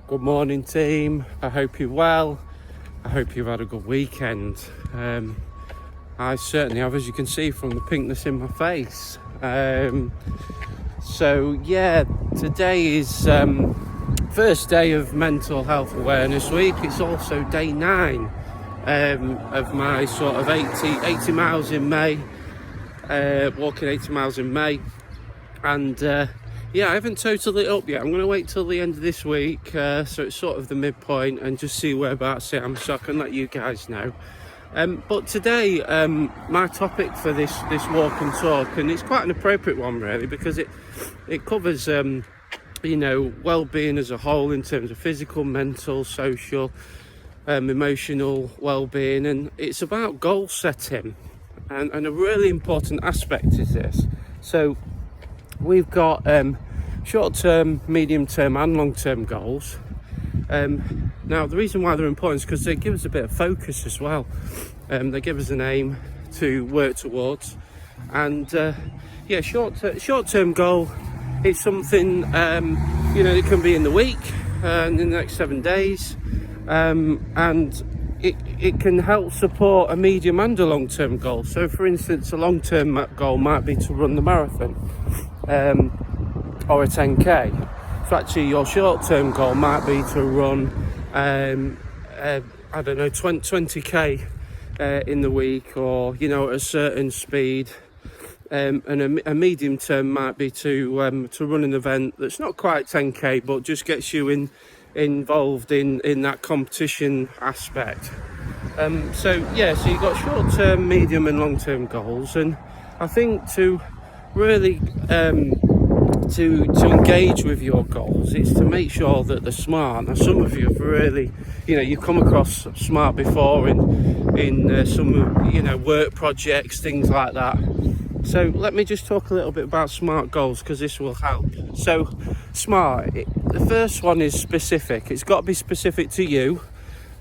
Good morning, team. I hope you're well. I hope you've had a good weekend. I certainly have, as you can see from the pinkness in my face. Today is first day of Mental Health Awareness Week. It's also day 9 of my sort of 80 miles in May, walking 80 miles in May. And I haven't totaled it up yet. I'm going to wait till the end of this week, so it's sort of the midpoint, and just see whereabouts I am so I can let you guys know. But today, my topic for this walk and talk, and it's quite an appropriate one really, because it covers well-being as a whole in terms of physical, mental, social, emotional well-being, and it's about goal setting, and a really important aspect is this. So we've got short-term, medium-term and long-term goals. Now the reason why they're important is because they give us a bit of focus as well. They give us an aim to work towards, and short-term goal is something it can be in the week, in the next 7 days, and it can help support a medium and a long-term goal. So for instance, a long-term goal might be to run the marathon, or a 10k. So actually your short-term goal might be to run 20k in the week, or at a certain speed, and a medium term might be to run an event that's not quite 10k but just gets you involved in that competition aspect. So you've got short-term, medium and long-term goals, and I think to really to engage with your goals, it's to make sure that they're smart. Now some of you have really, you've come across smart before in some work projects, things like that. So let me just talk a little bit about SMART goals, because this will help. So SMART, the first one is specific. It's got to be specific to you.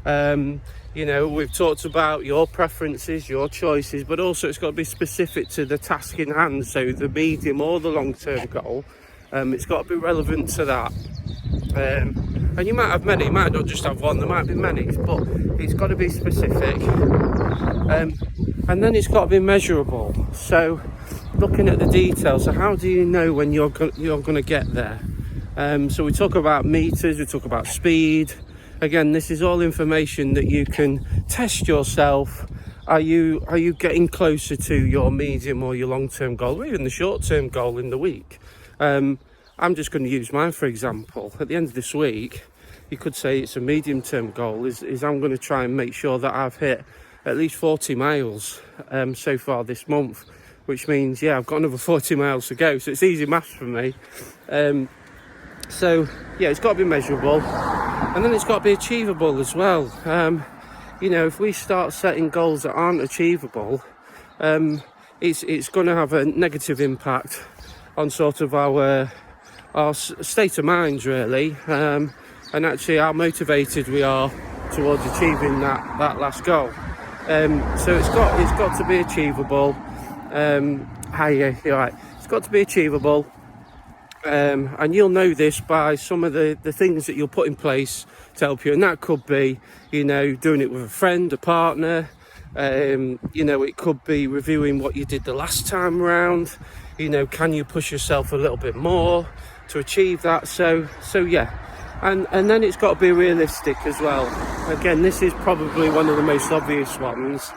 We've talked about your preferences, your choices, but also it's got to be specific to the task in hand. So the medium or the long-term goal, it's got to be relevant to that. And you might have many, you might not just have one, there might be many, but it's got to be specific. And then it's got to be measurable. So looking at the details, so how do you know when you're going to get there? So we talk about meters, we talk about speed. Again, this is all information that you can test yourself. Are you getting closer to your medium or your long-term goal, or even the short-term goal in the week? I'm just going to use mine for example. At the end of this week, you could say it's a medium-term goal, is I'm going to try and make sure that I've hit at least 40 miles so far this month, which means, I've got another 40 miles to go. So it's easy maths for me. It's got to be measurable, and then it's got to be achievable as well. If we start setting goals that aren't achievable, it's going to have a negative impact on sort of our state of mind really, and actually how motivated we are towards achieving that last goal. So it's got to be achievable. You're right. It's got to be achievable. And you'll know this by some of the things that you'll put in place to help you, and that could be doing it with a friend, a partner. It could be reviewing what you did the last time around. Can you push yourself a little bit more to achieve that? So and then it's got to be realistic as well. Again, this is probably one of the most obvious ones,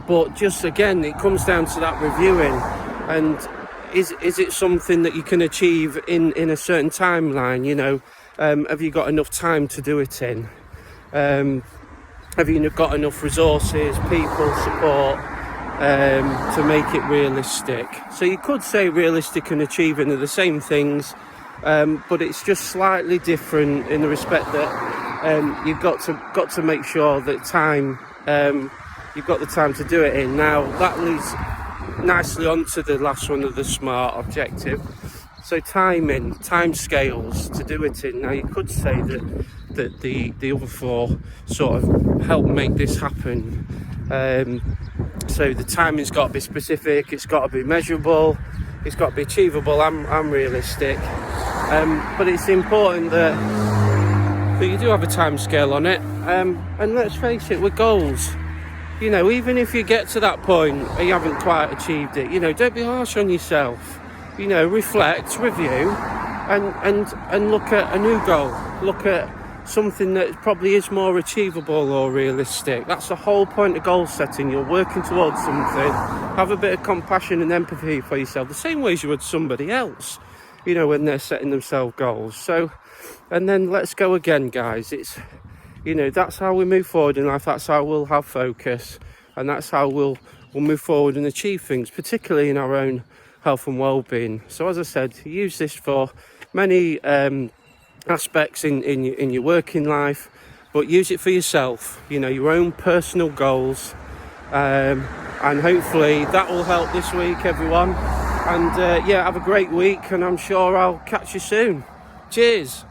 but just again it comes down to that reviewing, and is it something that you can achieve in a certain timeline? Have you got enough time to do it in? Have you got enough resources, people, support, to make it realistic? So you could say realistic and achieving are the same things, but it's just slightly different in the respect that you've got to make sure that time, you've got the time to do it in. Now that leads nicely onto the last one of the SMART objective. So timing, time scales to do it in. Now you could say that the other four sort of help make this happen. So the timing's got to be specific, it's got to be measurable, it's got to be achievable and realistic. But it's important that you do have a time scale on it. And let's face it, with goals, you know, even if you get to that point and you haven't quite achieved it, you know, don't be harsh on yourself. You know, reflect, review, and look at a new goal. Look at something that probably is more achievable or realistic. That's the whole point of goal setting. You're working towards something. Have a bit of compassion and empathy for yourself, the same way as you would somebody else, you know, when they're setting themselves goals. So, and then let's go again, guys. It's, you know, that's how we move forward in life. That's how we'll have focus, and that's how we'll move forward and achieve things, particularly in our own health and well-being. So as I said, use this for many aspects in your working life, but use it for yourself, you know, your own personal goals, and hopefully that will help this week, everyone. And yeah, have a great week, and I'm sure I'll catch you soon. Cheers.